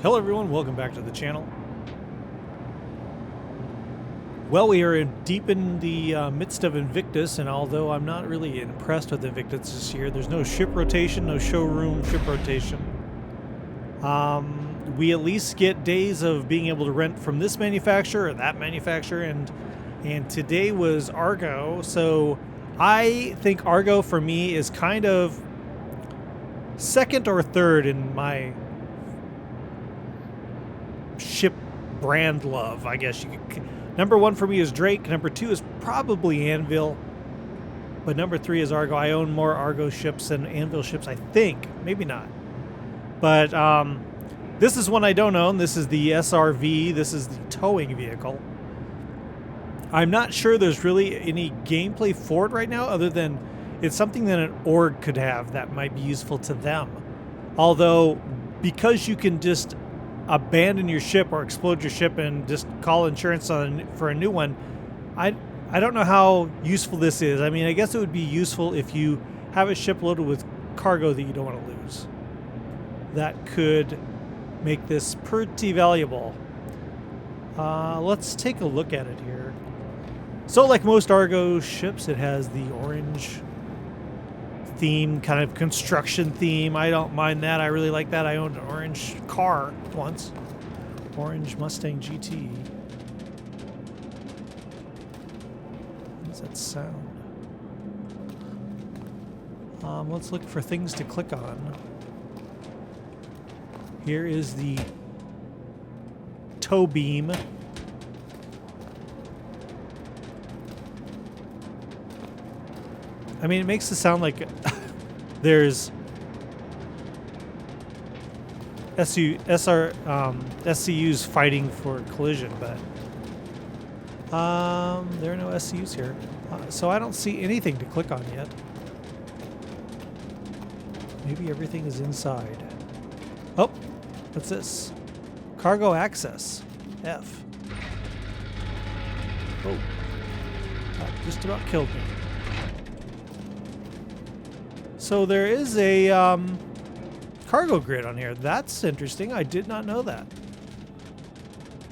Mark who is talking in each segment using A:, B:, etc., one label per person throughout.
A: Hello everyone, welcome back to the channel. Well, we are deep in the midst of Invictus, and although I'm not really impressed with Invictus this year, there's no ship rotation, no showroom ship rotation. We at least get days of being able to rent from this manufacturer or that manufacturer, and today was Argo, so I think Argo for me is kind of second or third in my ship brand love, I guess you could. Number one for me is Drake. Number two is probably Anvil. But number three is Argo. I own more Argo ships than Anvil ships, I think. Maybe not. But this is one I don't own. This is the SRV. This is the towing vehicle. I'm not sure there's really any gameplay for it right now, other than it's something that an org could have that might be useful to them. Although, because you can just abandon your ship or explode your ship and just call insurance for a new one, I don't know how useful this is. I mean, I guess it would be useful if you have a ship loaded with cargo that you don't want to lose. That could make this pretty valuable. Let's take a look at it here. So like most Argo ships, it has the orange theme, kind of construction theme. I don't mind that. I really like that. I owned an orange car once. Orange Mustang GT. What does that sound? Let's look for things to click on. Here is the tow beam. I mean, it makes it sound like there's SCUs fighting for collision, but there are no SCUs here. So I don't see anything to click on yet. Maybe everything is inside. Oh, what's this? Cargo access. F. Oh, that just about killed me. So there is a cargo grid on here. That's interesting. I did not know that.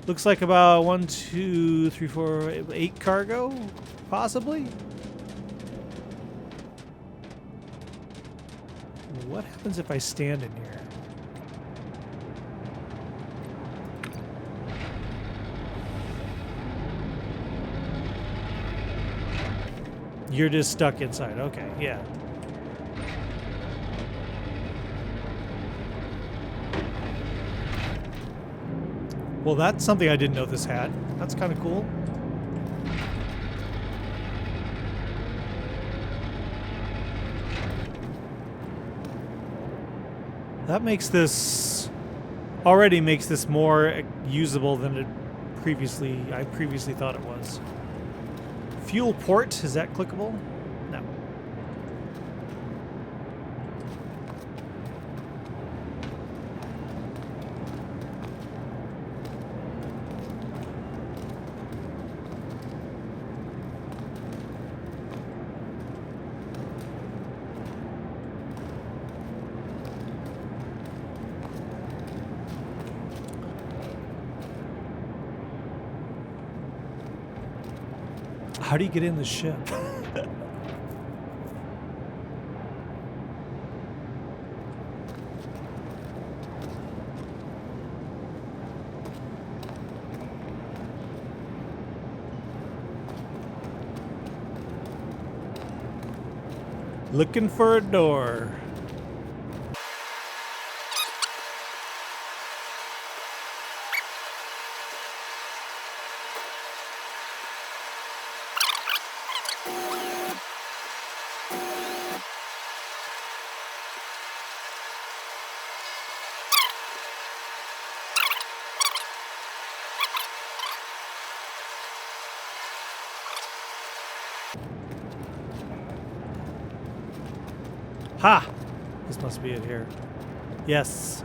A: Looks like about 1, 2, 3, 4, 8 cargo, possibly. What happens if I stand in here? You're just stuck inside. Okay, yeah. Well, that's something I didn't know this had. That's kind of cool. That makes this... already makes this more usable than I previously thought it was. Fuel port, is that clickable? No. How do you get in the ship? Looking for a door. Ha! This must be it here. Yes.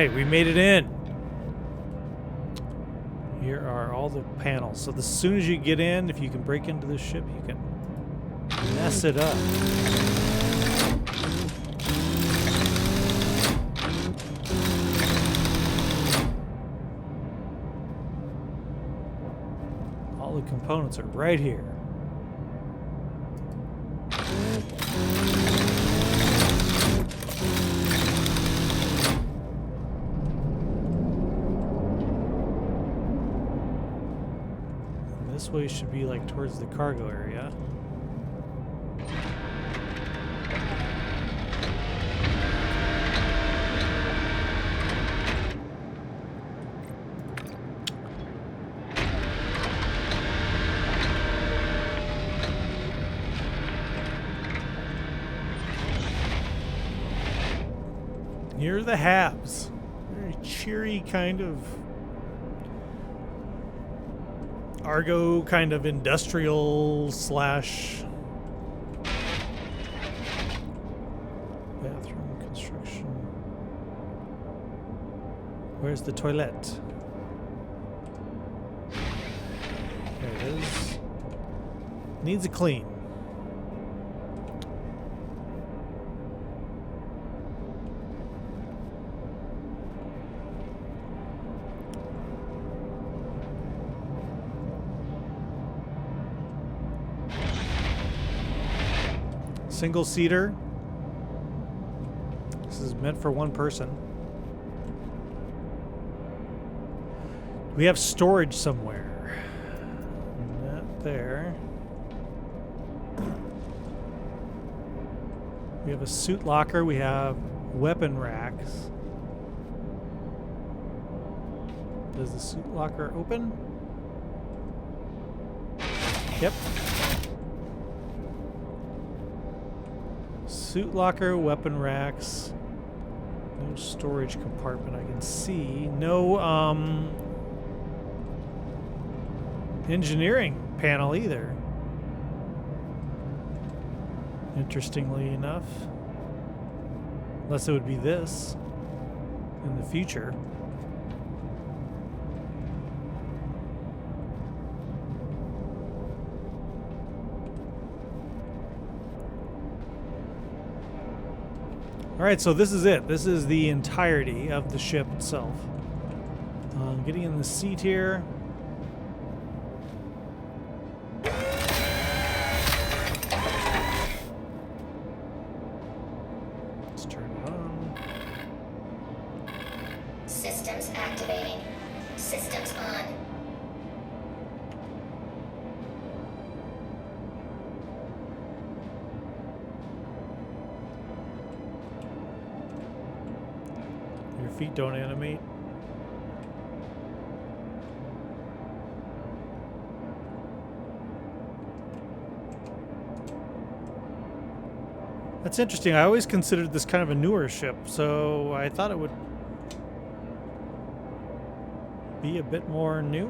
A: right, we made it in. Here are all the panels. So as soon as you get in, if you can break into this ship, you can mess it up. All the components are right here. This way should be like towards the cargo area. Here are the Habs. Very cheery kind of Argo kind of industrial slash bathroom construction. Where's the toilet? There it is. Needs a clean. Single seater. This is meant for one person. We have storage somewhere. Not there. We have a suit locker. We have weapon racks. Does the suit locker open? Yep. Suit locker, weapon racks. No storage compartment I can see. No engineering panel either. Interestingly enough. Unless it would be this in the future. Alright, so this is it. This is the entirety of the ship itself. Getting in the seat here. Let's turn it on.
B: Systems activating. Systems on.
A: Your feet don't animate. That's interesting. I always considered this kind of a newer ship, so I thought it would be a bit more new.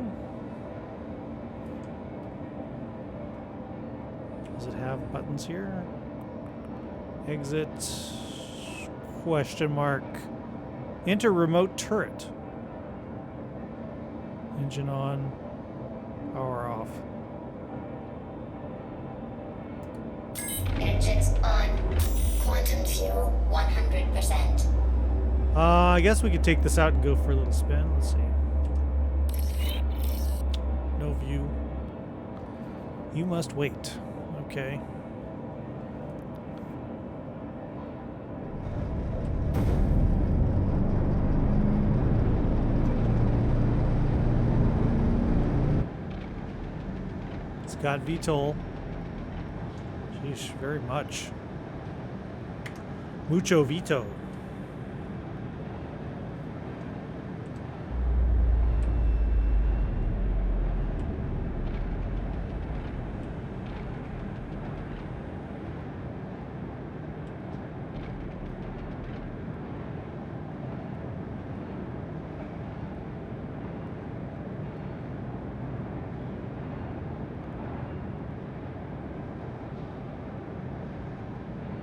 A: Does it have buttons here? Exit? Question mark. Enter remote turret. Engine on. Power off.
B: Engines on. Quantum fuel 100%.
A: I guess we could take this out and go for a little spin. Let's see. No view. You must wait. Okay. It's got VTOL. Sheesh, very much. Mucho Vito.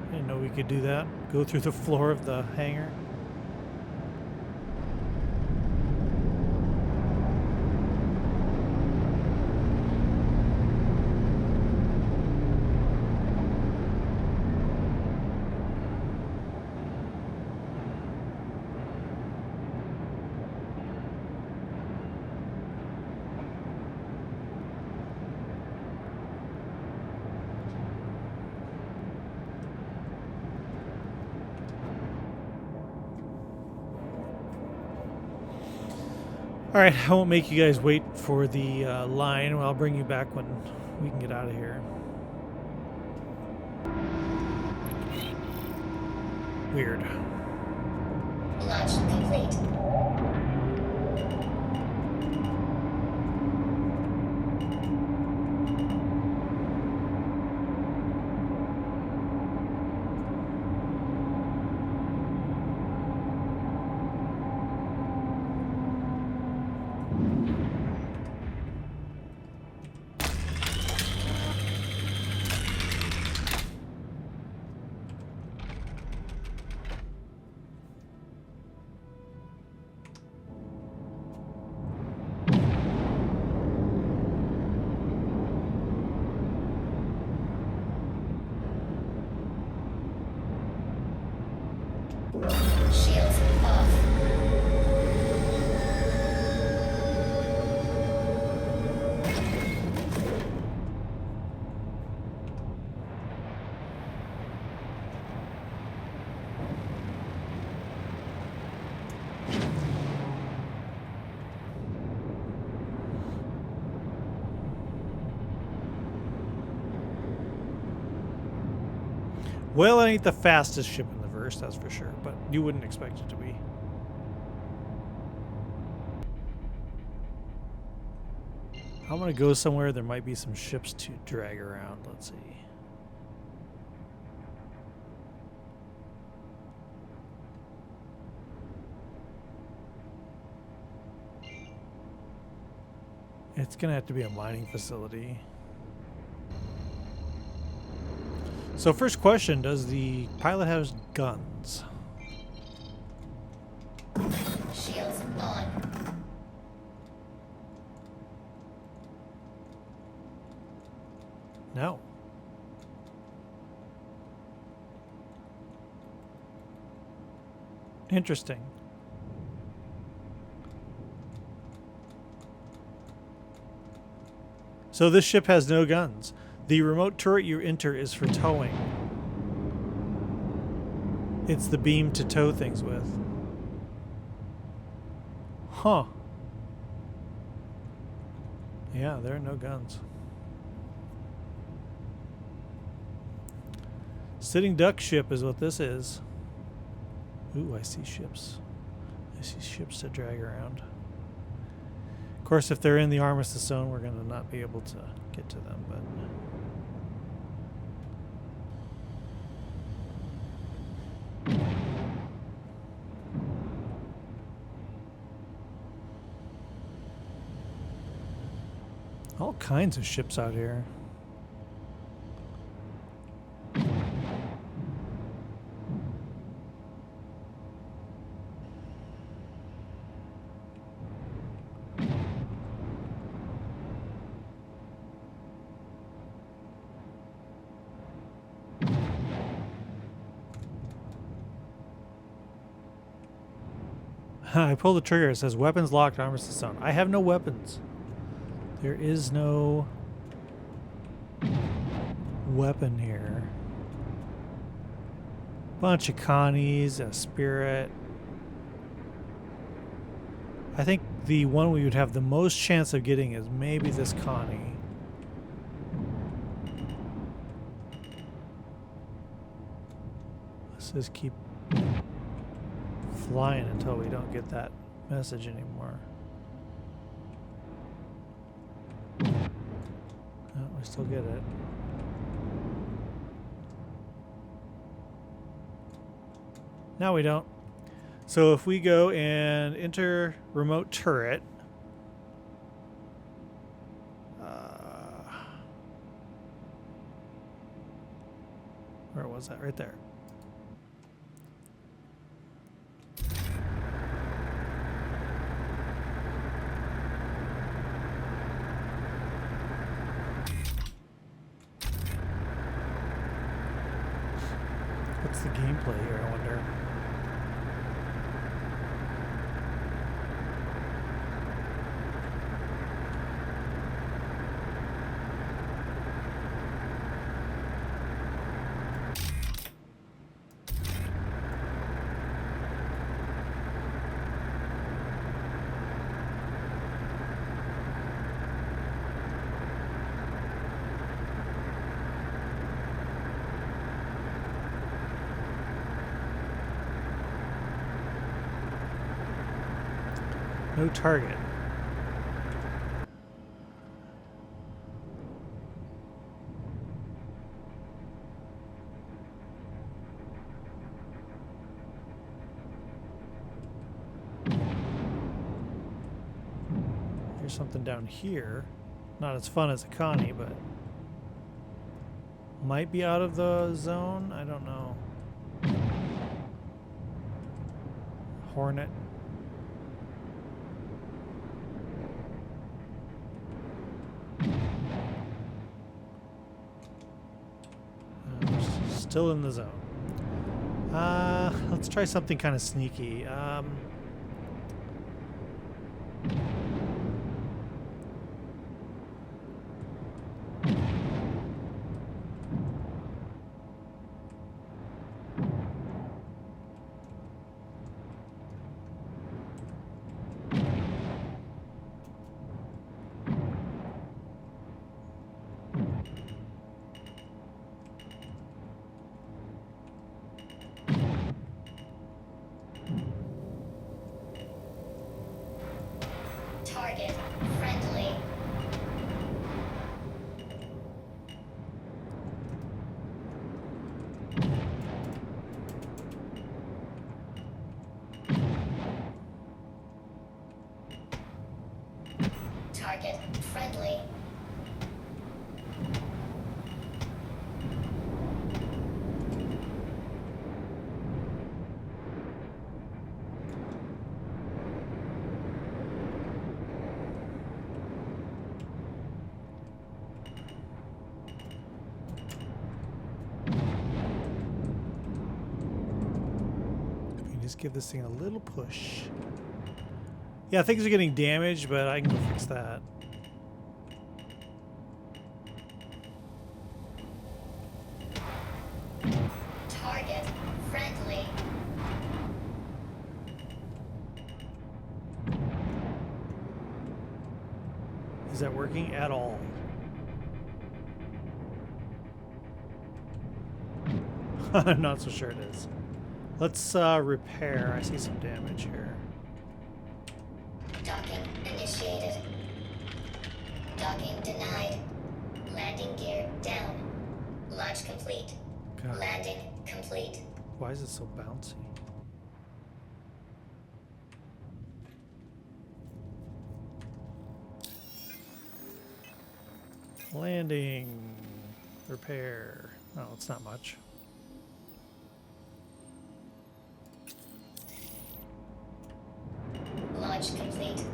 A: I didn't know we could do that. Go through the floor of the hangar. All right, I won't make you guys wait for the line. I'll bring you back when we can get out of here. Weird.
B: Launch complete. Shields off.
A: Well, it ain't the fastest ship in the verse, that's for sure, but you wouldn't expect it to be. I'm gonna go somewhere there might be some ships to drag around. Let's see. It's gonna have to be a mining facility. So first question, does the pilot have guns?
B: Shields on.
A: No. Interesting. So this ship has no guns. The remote turret you enter is for towing. It's the beam to tow things with. Huh. Yeah, there are no guns. Sitting duck ship is what this is. Ooh, I see ships. I see ships to drag around. Of course, if they're in the armistice zone, we're going to not be able to get to them, but... all kinds of ships out here. I pull the trigger. It says weapons locked, armistice zone. I have no weapons. There is no weapon here. Bunch of Connies, a Spirit. I think the one we would have the most chance of getting is maybe this Connie. Let's just keep flying until we don't get that message anymore. No, we still get it. Now we don't. So if we go and enter remote turret, where was that? Right there. What's the gameplay here, I wonder? No target. Here's something down here. Not as fun as a Connie, but might be out of the zone. I don't know. Hornet. Still in the zone. Let's try something kind of sneaky.
B: Target friendly. Target friendly.
A: Just give this thing a little push. Yeah, things are getting damaged, but I can go fix that.
B: Target friendly.
A: Is that working at all? I'm not so sure it is. Let's repair. I see some damage here.
B: Docking initiated. Docking denied. Landing gear down. Launch complete.
A: God,
B: Landing complete.
A: why is it so bouncy? Landing. Repair. Oh, it's not much.
B: Launch complete.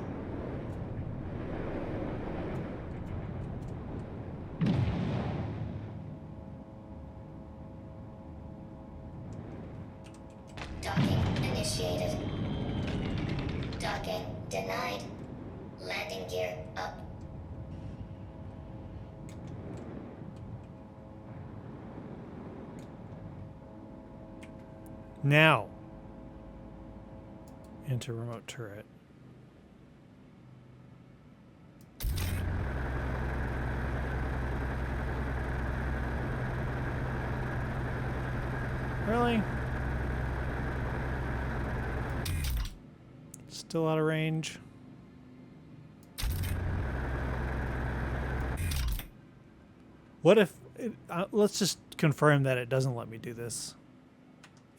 B: Docking initiated. Docking denied. Landing gear up.
A: Now. Into remote turret. Really? Still out of range. What if... let's just confirm that it doesn't let me do this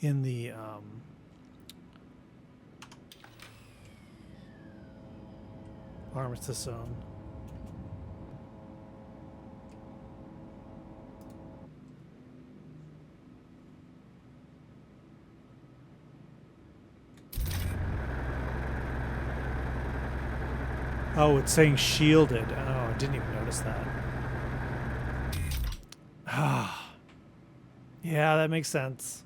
A: in the... armistice zone. Oh, it's saying shielded. Oh, I didn't even notice that. Ah, yeah, that makes sense.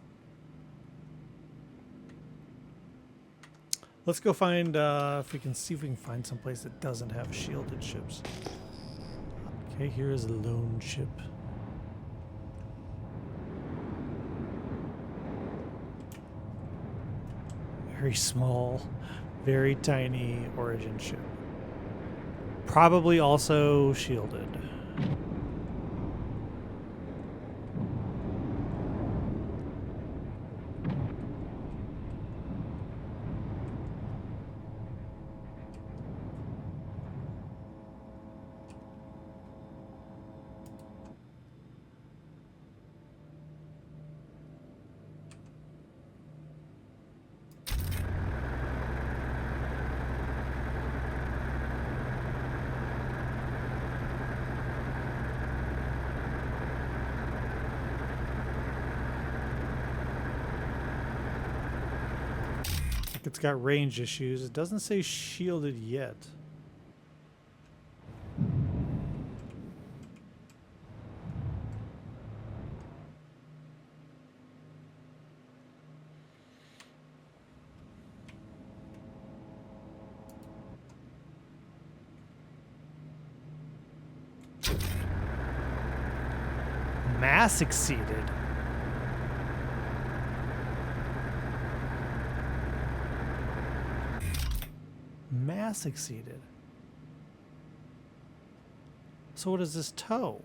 A: Let's go find, if we can see if we can find some place that doesn't have shielded ships. Okay, here is a lone ship. Very small, very tiny origin ship. Probably also shielded. It's got range issues. It doesn't say shielded yet. Mass exceeded. Mass exceeded. So what is this tow?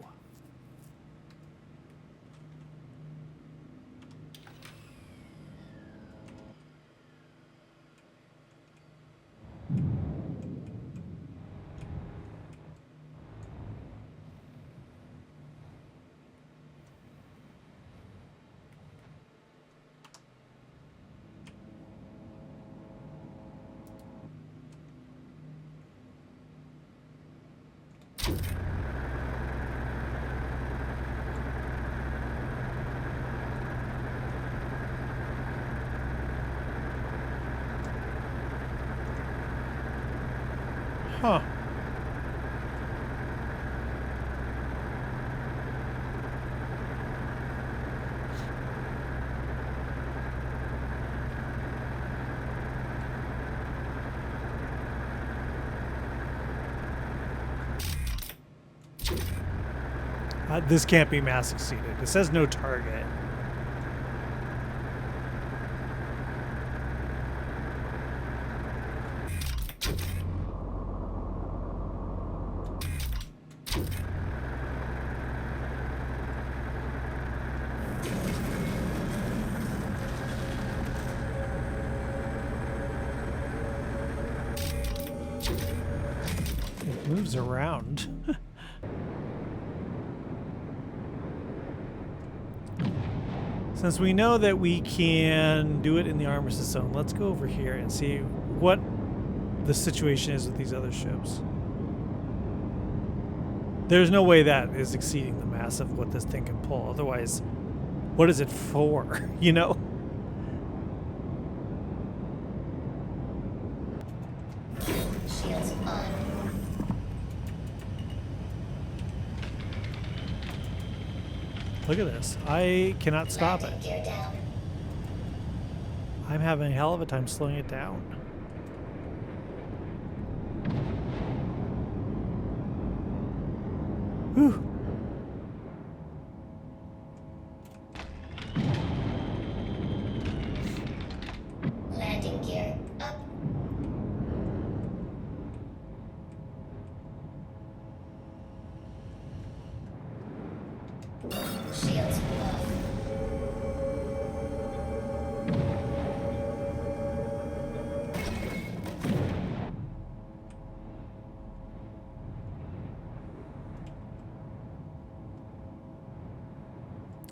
A: Huh. This can't be mass exceeded. It says no target. It moves around. Since we know that we can do it in the armistice zone, let's go over here and see what the situation is with these other ships. There's no way that is exceeding the mass of what this thing can pull. Otherwise, what is it for? You know?
B: Shields on.
A: Look at this. I cannot stop it.
B: Landing gear down.
A: I'm having a hell of a time slowing it down. Whew.
B: Landing gear up. Shields off.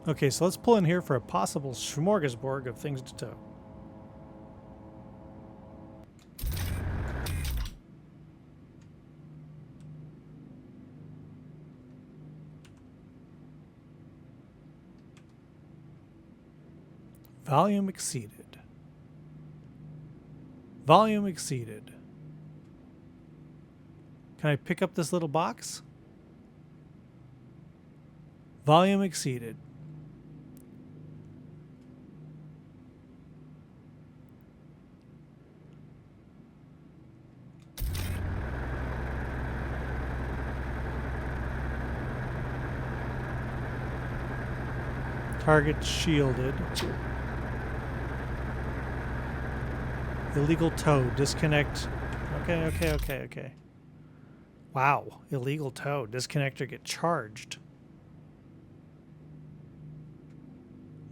A: Okay, so let's pull in here for a possible smorgasbord of things to tow. Volume exceeded. Volume exceeded. Can I pick up this little box? Volume exceeded. Target shielded. Illegal tow. Disconnect. Okay. Wow. Illegal tow. Disconnect or get charged.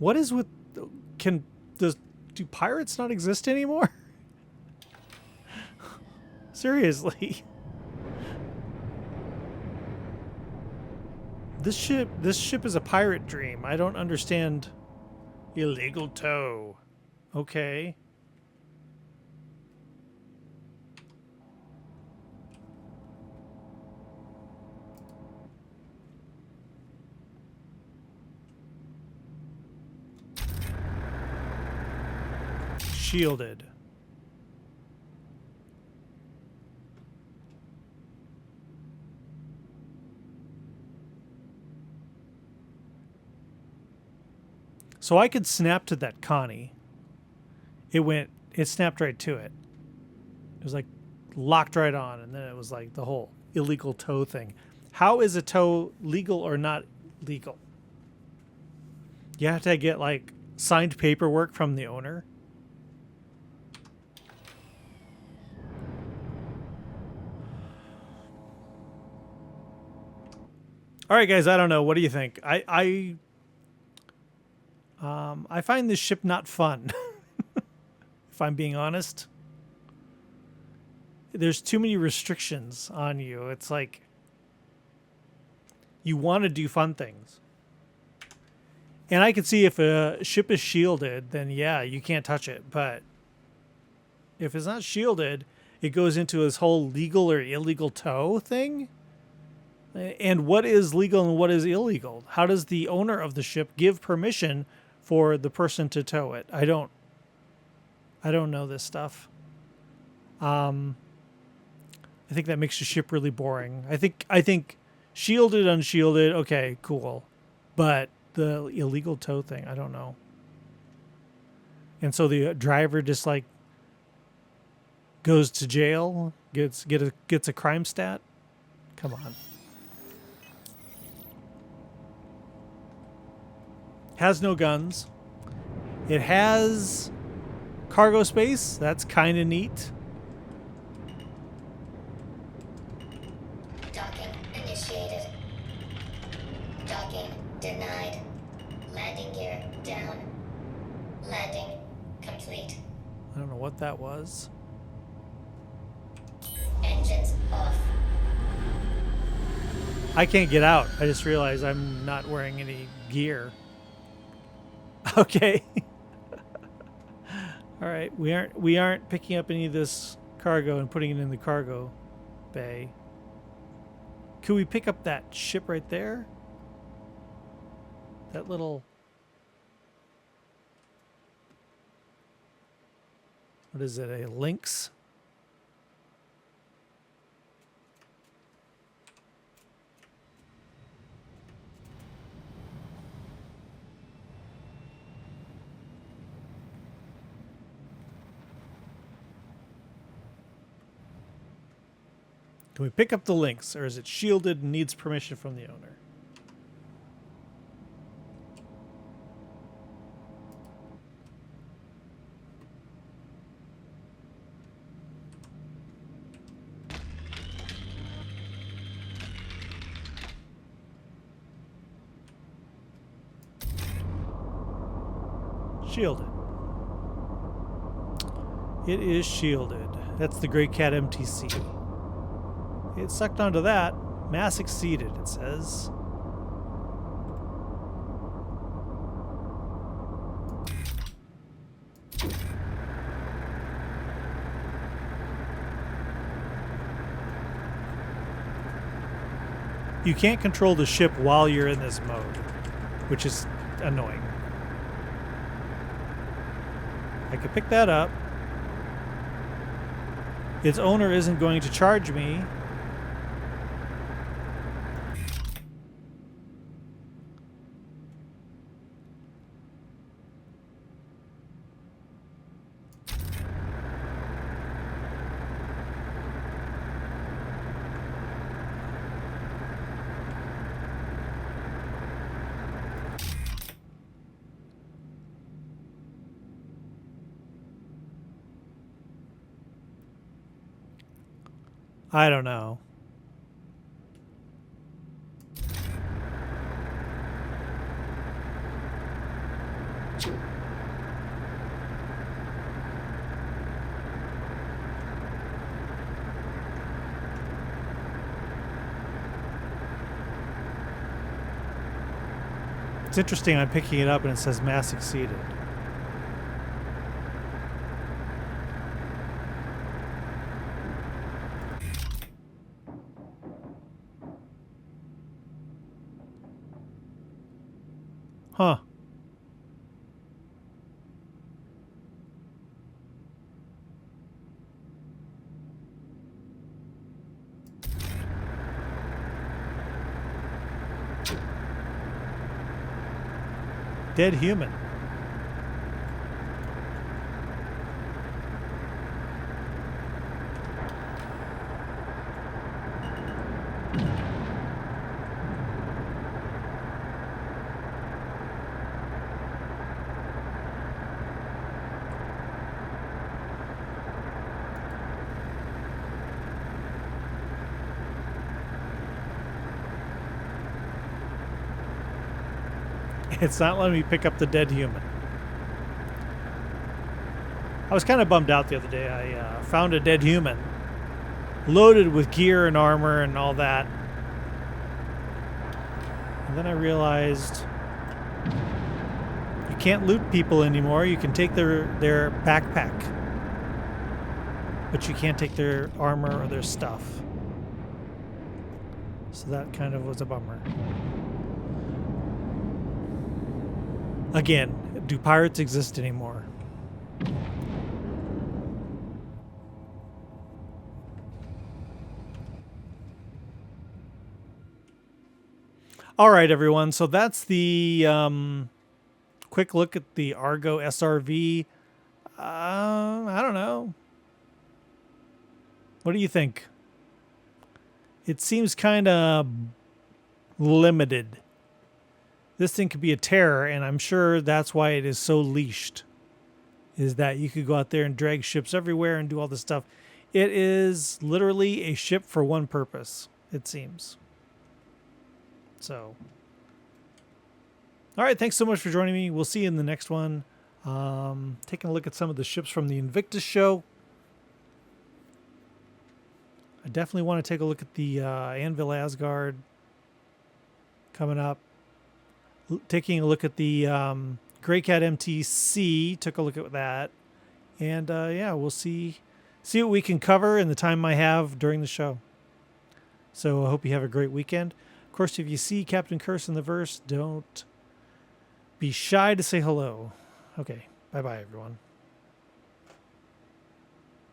A: What is with... Do pirates not exist anymore? Seriously. This ship is a pirate dream. I don't understand. Illegal tow. Okay. Shielded. So I could snap to that Connie. It snapped right to it. It was like locked right on, and then it was like the whole illegal tow thing. How is a tow legal or not legal? You have to get like signed paperwork from the owner. All right, guys, I don't know. What do you think? I find this ship not fun. If I'm being honest. There's too many restrictions on you. It's like you want to do fun things. And I can see if a ship is shielded, then yeah, you can't touch it. But if it's not shielded, it goes into this whole legal or illegal tow thing. And what is legal and what is illegal? How does the owner of the ship give permission for the person to tow it? I don't know this stuff. I think that makes the ship really boring. I think shielded, unshielded, okay, cool. But the illegal tow thing, I don't know. And so the driver just like goes to jail, gets a crime stat. Come on. Has no guns. It has cargo space. That's kind of neat.
B: Docking initiated. Docking denied. Landing gear down. Landing complete.
A: I don't know what that was.
B: Engines off.
A: I can't get out. I just realized I'm not wearing any gear. Okay. All right, we aren't picking up any of this cargo and putting it in the cargo bay. Could we pick up that ship right there? That little... What is it, a Lynx? Can we pick up the Lynx, or is it shielded and needs permission from the owner? Shielded. It is shielded. That's the Grey Cat MTC. It sucked onto that. Mass exceeded, it says. You can't control the ship while you're in this mode, which is annoying. I could pick that up. Its owner isn't going to charge me. I don't know. It's interesting, I'm picking it up and it says mass exceeded. Huh. Dead human. It's not letting me pick up the dead human. I was kind of bummed out the other day. I found a dead human loaded with gear and armor and all that. And then I realized you can't loot people anymore. You can take their backpack, but you can't take their armor or their stuff. So that kind of was a bummer. Again, do pirates exist anymore? All right, everyone. So that's the quick look at the Argo SRV. I don't know. What do you think? It seems kind of limited. This thing could be a terror, and I'm sure that's why it is so leashed. Is that you could go out there and drag ships everywhere and do all this stuff. It is literally a ship for one purpose, it seems. So, all right, thanks so much for joining me. We'll see you in the next one. Taking a look at some of the ships from the Invictus show. I definitely want to take a look at the Anvil Asgard coming up. Taking a look at the Greycat MTC. Took a look at that. And yeah, we'll see what we can cover in the time I have during the show. So I hope you have a great weekend. Of course, if you see Captain Curse in the verse, don't be shy to say hello. Okay, bye-bye, everyone.